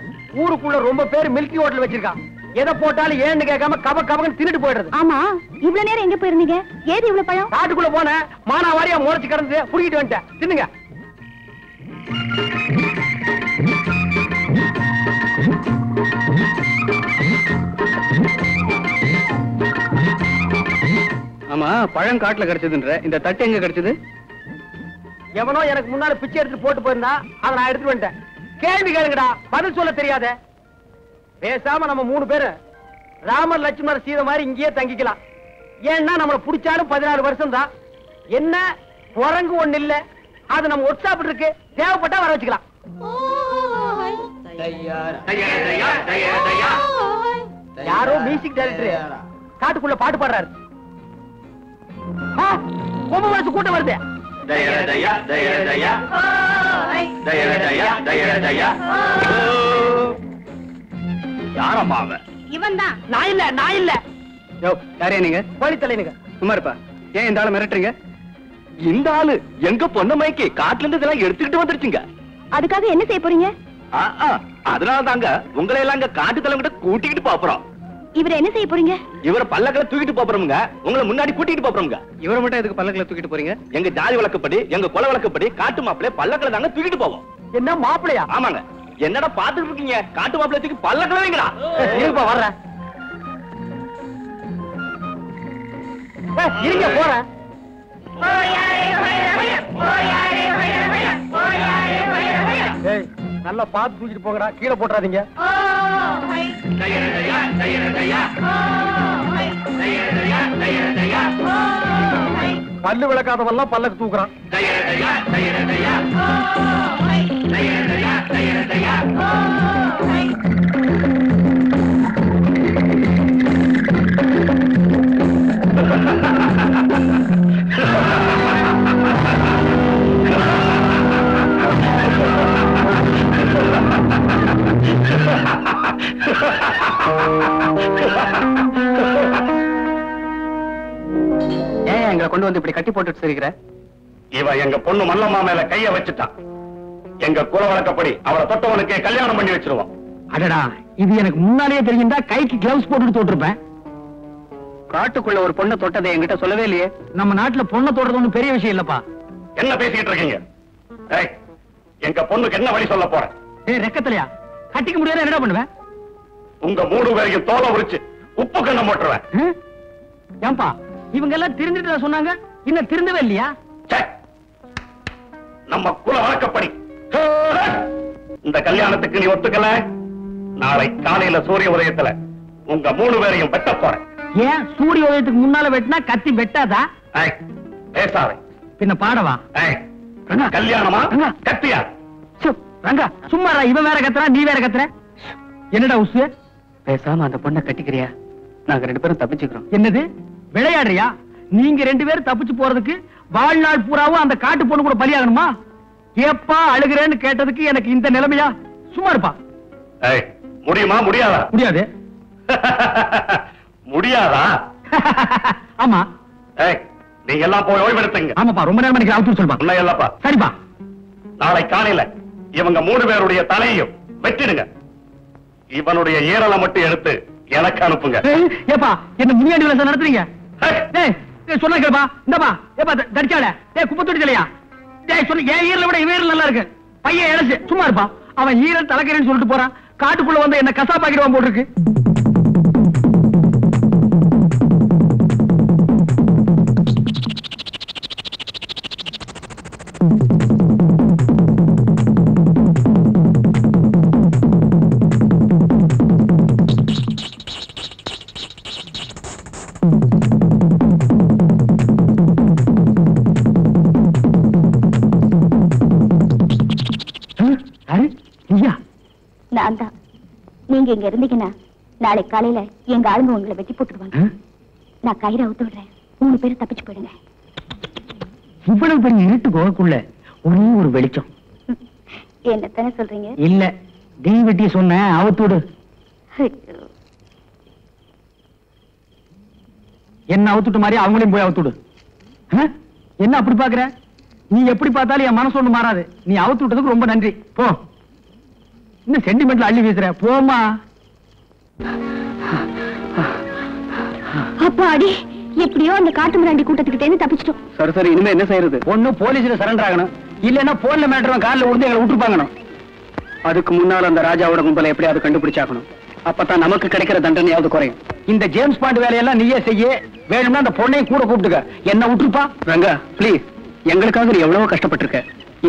Speaker 4: ஊருக்குள்ள ரொம்ப பேர் மில்கி ஹோட்டல் வச்சிருக்கான். எதை போட்டாலும் ஏன்னு கேட்காம கப கபன்னு தின்னுட்டு போயிடுறது.
Speaker 5: ஆமா, இவ்வளவு நேரம் எங்க போயிருந்தீங்க? ஏது இவ்வளவு பழம்?
Speaker 4: காட்டுக்குள்ள போன மானாவாரியா முளைச்சு கிடந்து புடிக்கிட்டு வந்துட்டேன். தின்னுங்க.
Speaker 6: ஆமா, பழம் காட்டுல கிடைச்சதுன்ற இந்த தட்டு எங்க கிடைச்சது?
Speaker 4: எவனோ எனக்கு முன்னால பிச்சை எடுத்து போட்டு போயிருந்தா அதை நான் எடுத்துட்டு வந்துட்டேன். கேள்வி கேளுங்கடா, பதில் சொல்ல தெரியாத. பேசாம நம்ம 3 பேரு ராமர் லட்சுமணர் சீதை மாதிரி இங்கேயே தங்கிக்கலாம். ஏன்னா நம்மள புடிச்சாலும் 14 வருஷம் தான். என்ன குரங்கு ஒண்ணு இல்ல, அது நம்ம ஒர்க் ஷாப் இருக்கு, தேவைப்பட்டா வர வச்சுக்கலாம். யாரோ மியூசிக் டைரக்டர் காட்டுக்குள்ள பாட்டு பாடுறாரு. ரொம்ப மனசு கூட்டம் வருது.
Speaker 8: யாரம்மா அவன்?
Speaker 5: இவன் தான்.
Speaker 4: நான் இல்ல, நான் இல்ல.
Speaker 6: யாரே நீங்க?
Speaker 4: போலி தலைனுங்க.
Speaker 6: சும்மா இருப்பா. ஏன் இந்த ஆளை மிரட்டுறீங்க?
Speaker 8: இந்த ஆளு எங்க பொண்ணு மைக்கு காட்டுல இருந்து இதெல்லாம் எடுத்துக்கிட்டு வந்துருச்சுங்க.
Speaker 5: அதுக்காக என்ன செய்ய போறீங்க?
Speaker 8: அதனால தாங்க உங்களை எல்லாம் இங்க காட்டு தலைவங்கிட்ட கூட்டிக்கிட்டு போறோம்.
Speaker 5: இவரை என்ன செய்ய போறீங்க?
Speaker 8: இவரை பல்லக்கில தூக்கிட்டு போறோமுங்க. உங்களை முன்னாடி கூட்டிட்டு போறோமுங்க.
Speaker 6: இவரை மட்டும் எதுக்கு பல்லக்கில தூக்கிட்டு போறீங்க?
Speaker 8: எங்க ஜாதி வழக்கப்படி, எங்க குல வழக்கப்படி காட்டு மாப்பிள்ளை பல்லக்கில தாங்க தூக்கிட்டு போவோம்.
Speaker 4: என்ன மாப்பிளையா?
Speaker 8: ஆமாங்க. என்னடா பாத்துட்டு இருக்கீங்க? காட்டு மாப்பிள்ளை தூக்கி பல்லக்கில வைங்கடா.
Speaker 4: இருப்பா வர்றேன். இருங்க போறேன். நல்லா பார்த்து தூக்கிட்டு போங்கடா, கீழே போட்டுறாதீங்க. பல்லு விளக்காதவெல்லாம் பல்லக்கு தூக்குறான்.
Speaker 6: ஏன் எங்களை கொண்டு வந்து இப்படி கட்டி போட்டுட்டு இருக்கிற?
Speaker 8: இவன் எங்க பொண்ணு மல்லம்மா மேல கைய வச்சுட்டான்.
Speaker 9: எங்க குல வழக்கப்படி அவளை தொட்டவனுக்கு கல்யாணம் பண்ணி வச்சிருவோம்.
Speaker 4: அடடா, இது எனக்கு முன்னாலேயே தெரிஞ்சிருந்தா கைக்கு கிளவுஸ் போட்டுட்டு தொட்டிருப்பேன். காட்டுக்குள்ள ஒரு பொண்ணை தொட்டதை என்கிட்ட சொல்லவே இல்லையே. நம்ம நாட்டுல பொண்ணை தொடுறது ஒண்ணும் பெரிய விஷயம் இல்லப்பா.
Speaker 9: என்ன பேசிட்டு இருக்கீங்க? எங்க பொண்ணுக்கு என்ன வழி சொல்ல போறேன்?
Speaker 4: ரெக்கத்திலையா கட்டிக்க முடியாத என்ன பண்ணுவேன்?
Speaker 9: உங்க 3 பேரையும் தோலை உரிச்சு உப்பு கண்ண போட்டுருவேன்.
Speaker 4: ஏன்பா இவங்க எல்லாம் திருந்துட்டு சொன்னாங்க, இன்னும் திருந்தவே இல்லையா?
Speaker 9: நம்ம குல வழக்கப்படி இந்த கல்யாணத்துக்கு நீ ஒத்துக்கல, நாளை காலையில சூரிய உதயத்துல உங்க 3 பேரையும் வெட்ட போறேன்.
Speaker 4: ஏன் சூரிய உதயத்துக்கு முன்னால வெட்டினா கத்தி வெட்டாதா?
Speaker 9: பேசாத.
Speaker 4: பின்ன பாடவா?
Speaker 9: கல்யாணமா கத்தியா?
Speaker 4: ரங்கா சும்மாரா, இவன் வேற கத்துறா நீ வேற கத்துற. என்னடா உசு? பேசாம அந்த பொண்ணை கட்டிக்கிறியா? நாங்க 2 பேரும் தப்பிச்சுக்கிறோம். என்னது விளையாடுறியா? நீங்க 2 பேரும் தப்பிச்சு போறதுக்கு வாழ்நாள் பூராவும் அந்த காட்டு பொண்ணு கூட பலியாகணுமா? ஏப்பா அழுகிறேன்னு கேட்டதுக்கு எனக்கு இந்த நிலைமையா? சும்மா இருப்பா.
Speaker 9: முடியுமா? முடியாதா?
Speaker 4: முடியாது.
Speaker 9: முடியாதா?
Speaker 4: ஆமா.
Speaker 9: நீங்க எல்லாம் போய் ஓய்வெடுத்துங்க.
Speaker 4: ஆமாப்பா, ரொம்ப நேரம் எனக்கு அவுத்து சொல்லுப்பா.
Speaker 9: இல்ல இல்லப்பா.
Speaker 4: சரிப்பா.
Speaker 9: நாளை காலையில இவங்க 3 பேருடைய தலையையும் வெட்டிடுங்க. இவனுடைய ஈரலை மட்டும் எடுத்து எனக்கு அனுப்புங்க.
Speaker 4: ஏப்பா என்ன முனியாண்டி வேலை நடத்துறீங்க? சொன்ன கேப்பா. இந்தப்பா ஏப்பா தடிச்சால குப்பை தொட்டிலையா? சொன்ன ஏன் ஈரலை விட ஈரல் நல்லா இருக்கு. பையன் இழைச்சு சும்மா இருப்பா. அவன் ஈரல் தலைக்கிறேன்னு சொல்லிட்டு போறான். காட்டுக்குள்ள வந்து என்ன கசாப்பாக்கிடுவான் போட்டுருக்கு.
Speaker 5: நான் தான். நீங்க இங்க இருந்தீங்கன்னா நாளை காலையில எங்க ஆளுங்க உங்களை வெட்டி போட்டுருவாங்க. நான் கயிறை அவுத்து விடுறேன். 3 பேரும் தப்பிச்சு போயிடுங்க.
Speaker 4: இவ்வளவு பெரிய இருட்டு கோகுள்ள ஒரே ஒரு வெளிச்சம்.
Speaker 5: என்னத்தானே சொல்றீங்க?
Speaker 4: இல்ல தீ வெட்டி சொன்ன அவுத்துடு. என்ன அவுத்துட்டு மாதிரி அவங்களையும் போய் அவுத்துடு. என்ன அப்படி பாக்குற? நீ எப்படி பார்த்தாலும் என் மனசு ஒண்ணு மாறாது. நீ அவுத்து விட்டதுக்கு ரொம்ப நன்றி. போ. இன்னும் சென்டிமெண்ட்ல அள்ளி வீசுற. போமா.
Speaker 5: அப்பாடி, எப்படியோ அந்த காட்டு மிராண்டி கூட்டத்துக்கிட்டே தப்பிச்சிட்டோம்.
Speaker 4: சரி சரி, இனிமே என்ன செய்யறது? ஒண்ணு போலீஸ்ல சரண்டர் ஆகணும், இல்லன்னா போன்ல மேட்டரும் கார்ல உருந்து எங்களை விட்டுருப்பாங்கணும். அதுக்கு முன்னால அந்த ராஜாவோட கும்பலை எப்படியாவது கண்டுபிடிச்சாக்கணும். அப்பதான் நமக்கு கிடைக்கிற தண்டனையாவது குறையும். இந்த ஜேம்ஸ் பாண்ட் வேலையெல்லாம் நீயே செய்ய. வேணும்னா அந்த பொண்ணையும் கூட கூப்பிட்டுக்க. என்ன விட்டுருப்பா. ரங்கா பிளீஸ், எங்களுக்காக நீ எவ்வளவோ கஷ்டப்பட்டிருக்க.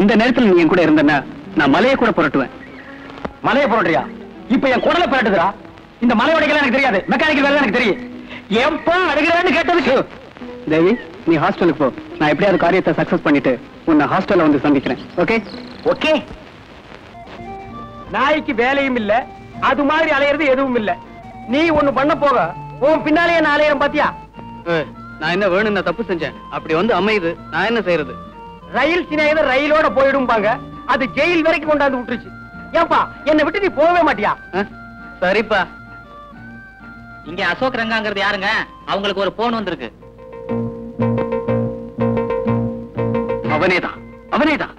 Speaker 4: இந்த நேரத்தில் நீ என் கூட இருந்தன்னா நான் மலையை கூட புரட்டுவேன். மலையை புரட்டுறியா? இப்ப என் குடலை புரட்டுதுரா. இந்த மலை உடைக்கலாம் எனக்கு தெரியாது, மெக்கானிக்கல் வேலை எனக்கு தெரியும். எப்பா அழுகிறான்னு கேட்டதுக்கு தேவி நீ ஹாஸ்டலுக்கு போ. நான் எப்படியாவது காரியத்தை சக்சஸ் பண்ணிட்டு உன்னை ஹாஸ்டல்ல வந்து சந்திக்கிறேன். Okay okay. நாய்க்கு வேலையும் இல்ல, அது மாதிரி அலையிறது எதுவும் இல்ல. நீ ஒண்ணு பண்ண போக உன் பின்னாலே நான் அலையிறேன் பாத்தியா?
Speaker 6: நான் என்ன வேணும், நான் தப்பு செஞ்சேன். அப்படி வந்து அமையுது, நான் என்ன செய்யறது?
Speaker 4: ரயில் சினையத ரயிலோட போயிடும்பாங்க. அது ஜெயில் வரைக்கும் கொண்டாந்து விட்டுருச்சு. ஏப்பா என்னை விட்டு நீ போகவே மாட்டியா?
Speaker 6: சரிப்பா.
Speaker 2: இங்க அசோக் ரங்காங்கிறது யாருங்க? அவங்களுக்கு ஒரு போன் வந்திருக்கு.
Speaker 4: அவனேதான் அவனேதான்.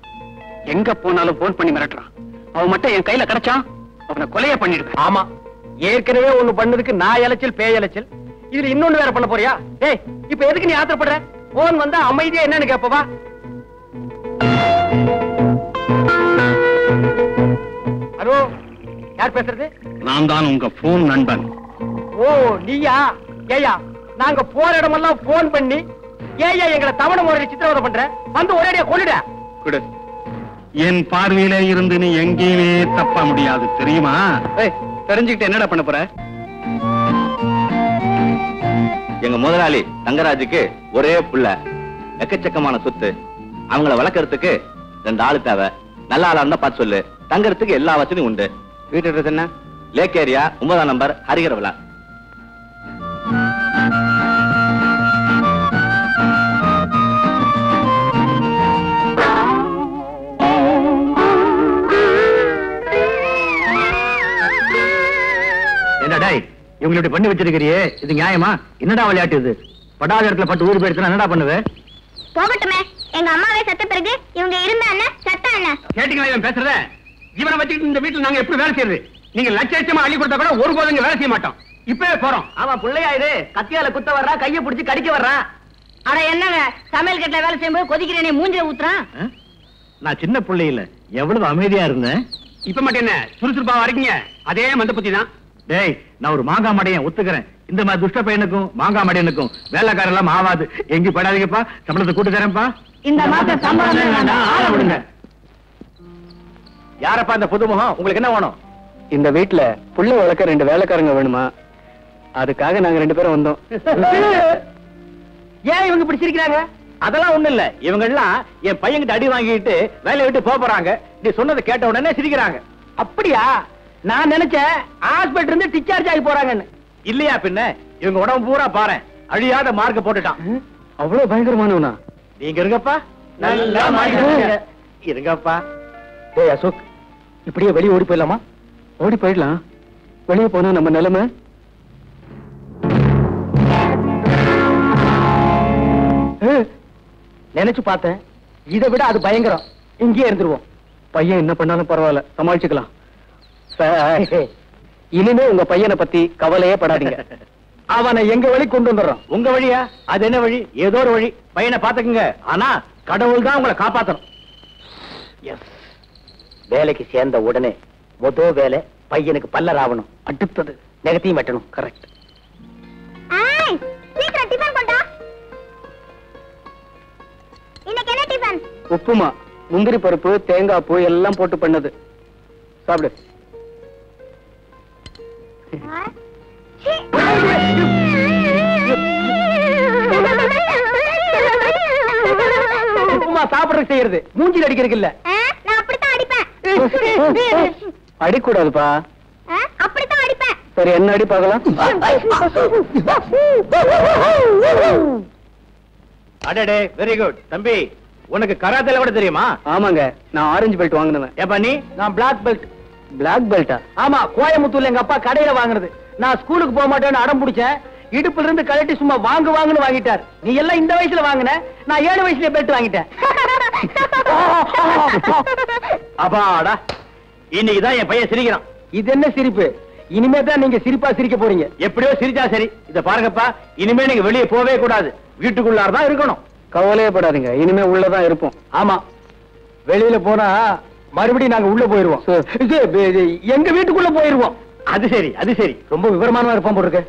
Speaker 4: எங்க போனாலும் போன் பண்ணி மிரட்டுறான். அவன் மட்டும் என் கையில கிடைச்சா அவனை கொலைய பண்ணிடுவேன். ஆமா, ஏற்கனவே ஒண்ணு பண்ணதுக்கு நான் இலைச்சல் பேய் இலைச்சல். இதுல இன்னொன்னு வேற பண்ண போறியா? டேய் இப்ப எதுக்கு நீ ஆத்திரப்படுற? போன் வந்தா அமைதியா என்னன்னு கேப்பவா? ஹலோ, யார் பேசுறது?
Speaker 9: நான் தான் உங்க போன் நண்பன்.
Speaker 4: ஓ நீயா? ஏயா நாங்க போற இடமெல்லாம் போன் பண்ணி ஏயா எங்களை தவணை முறையில் சித்திரவதை பண்ற? வந்து ஒரேடியா கொள்ளுட.
Speaker 9: குடு. என் பார்வையில இருந்து நீ எங்கேயுமே தப்ப முடியாது தெரியுமா?
Speaker 6: தெரிஞ்சுக்கிட்டு என்னடா பண்ண போற? எங்க முதலாளி தங்கராஜுக்கு ஒரே புள்ள, எக்கச்சக்கமான சொத்து. அவங்கள வளர்க்கறதுக்கு 2 ஆளு தேவை. நல்ல ஆளா இருந்தா பார்த்து சொல்லு. தங்கறதுக்கு எல்லா வசதியும் உண்டு. வீட்டு அட்ரஸ் என்ன? லேக் ஏரியா 9ஆம் நம்பர், ஹரிகர விழா.
Speaker 4: என்னடா இவங்களுடைய பண்ணி வச்சிருக்கிறியே, இது நியாயமா? என்னடா விளையாட்டு இது? படாத இடத்துல பட்டு ஊர் போயிடுச்சுன்னா என்னடா பண்ணுவேன்?
Speaker 5: போகட்டுமே. எங்க அம்மாவே செத்த பிறகு இவங்க இருந்தா என்ன, செத்தா என்ன
Speaker 10: கேட்டீங்களா இவன் பேசுறத? இவனை வச்சுக்கிட்டு இந்த வீட்டுல நாங்க எப்படி வேலை செய்யறது? நீங்க லட்சமா அள்ளி கொடுத்தா கூட ஒருபோதும் இங்க வேலை செய்ய மாட்டோம். இப்பவே போறோம்.
Speaker 7: அவன் பிள்ளையாயிரு கத்தியால குத்த வர்றா, கைய பிடிச்சு கடிக்க வர்றான்.
Speaker 2: அட என்னங்க சமையல் கட்டுல வேலை செய்யும்போது கொதிக்கிறேனே மூஞ்சில ஊத்துறான்.
Speaker 6: நான் சின்ன பிள்ளை இல்ல, எவ்வளவு அமைதியா இருந்தேன்.
Speaker 10: இப்ப மட்டும் என்ன சுறுசுறுப்பா வரீங்க? அதே மந்த புத்தி தான்.
Speaker 6: டேய், நான் ஒரு மாங்கா மடையன் ஒத்துக்கிறேன். இந்த மாதிரி துஷ்ட பையனுக்கும் மாங்கா மடையனுக்கும் வேலைக்காரர் எல்லாம் ஆவாது. எங்கி படாதீங்கப்பா, சம்பளத்தை கூட்டு தரேன்ப்பா.
Speaker 2: இந்த மாசம் சம்பளம் வேண்டாம்,
Speaker 6: ஆள விடுங்க. யாரப்பா இந்த புதுமுகம்? உங்களுக்கு என்ன வேணும்?
Speaker 7: இந்த வீட்டுல புள்ள வளர்க்க 2 வேலைக்காரங்க வேணுமா? அதுக்காக நாங்க 2 பேரும் வந்தோம்.
Speaker 4: ஏன் இவங்க இப்படி சிரிக்கிறாங்க?
Speaker 6: அதெல்லாம் ஒண்ணு இல்ல, இவங்க எல்லாம் என் பையன்கிட்ட அடி வாங்கிட்டு வேலையை விட்டு போறாங்க. நீ சொன்னதை கேட்ட உடனே சிரிக்கிறாங்க.
Speaker 4: அப்படியா? நான் நினைச்சேன் ஹாஸ்பிடல் இருந்து டிஸ்சார்ஜ் ஆகி போறாங்கன்னு.
Speaker 6: இல்லையா பின்ன? இவங்க உடம்பு பூரா பாரு, அழியாத மார்க்க போட்டுட்டான்.
Speaker 7: அவ்வளவு பயங்கரமானவனா?
Speaker 6: நீங்க இருங்கப்பா, நல்லா இருங்கப்பா.
Speaker 7: டேய் அசோக், இப்படியே வெளியே ஓடி போயிடலாமா? ஓடி போயிடலாம். வெளியே போனா நம்ம நிலைமை. நினைச்சு பார்த்தேன், இதை விட அது பயங்கரம். இங்கேயே இருந்துருவோம். பையன் என்ன பண்ணாலும் பரவாயில்ல, சமாளிச்சுக்கலாம். இனிமே உங்க பையனை பத்தி கவலையே படாதீங்க. அவனை எங்க வழி கொண்டு வந்துடுறோம்.
Speaker 6: உங்க வழியா? அது என்ன வழி? ஏதோ ஒரு வழி. பையனை பாத்துக்குங்க, ஆனா கடவுள் தான் உங்களை காப்பாத்தணும்.
Speaker 7: வேலைக்கு சேர்ந்த உடனே முதல் வேலை பையனுக்கு பல்லர் ஆகணும். அடுத்தது நெகத்தையும் வெட்டணும். கரெக்ட்.
Speaker 5: சீக்கிரம் டிபன் கொண்டா. இன்னைக்கு என்ன டிபன்?
Speaker 7: உப்புமா, முந்திரி பருப்பு, தேங்காய் பூ எல்லாம் போட்டு பண்ணது. சாப்பிடு. உப்புமா சாப்பிடுறது செய்யறது, மூஞ்சில் அடிக்கிறதுக்கு இல்ல.
Speaker 5: நான் அப்படித்தான் அடிப்பேன்.
Speaker 7: அடிக்கூடாதுப்பா.
Speaker 5: அப்படித்தான் அடிப்பேன்.
Speaker 7: சரி, என்ன அடி பார்க்கலாம்.
Speaker 6: அடடே, வெரி குட் தம்பி. உனக்கு கராத்தேல கூட தெரியுமா?
Speaker 7: ஆமாங்க, நான் ஆரஞ்சு பெல்ட் வாங்கினேன்.
Speaker 6: ஏப்பா நீ?
Speaker 4: நான் பிளாக் பெல்ட்.
Speaker 7: பிளாக் பெல்ட்டா?
Speaker 4: ஆமா, கோயம்புத்தூர்ல எங்க அப்பா கடையில வாங்குனது. நான் ஸ்கூலுக்கு போக மாட்டேன்னு அடம் பிடிச்சேன். இடுப்புல இருந்து கழட்டி சும்மா வாங்குன்னு வாங்கிட்டார். நீ எல்லாம் இந்த வயசுல வாங்கின, நான் 7 வயசுல பெல்ட் வாங்கிட்டேன்.
Speaker 6: அப்பாடா, இன்னைக்குதான் என் பையன் சிரிக்கிறான்.
Speaker 4: இது என்ன சிரிப்பு? இனிமே தான் நீங்க சிரிப்பா சிரிக்க போறீங்க.
Speaker 6: எப்படியோ சிரிச்சா சரி. இத பாருங்கப்பா, இனிமே நீங்க வெளியே போவே கூடாது, வீட்டுக்குள்ளாரதான் இருக்கணும்.
Speaker 7: கவலையே படாதீங்க, இனிமே உள்ளதான் இருப்போம்.
Speaker 4: ஆமா, வெளியில போனா மறுபடியும் நாங்க உள்ள போயிருவோம். எங்க வீட்டுக்குள்ள போயிருவோம்.
Speaker 6: அது சரி, அது சரி.
Speaker 4: ரொம்ப விவரமானவா இருப்பான் போட்டுருக்கு.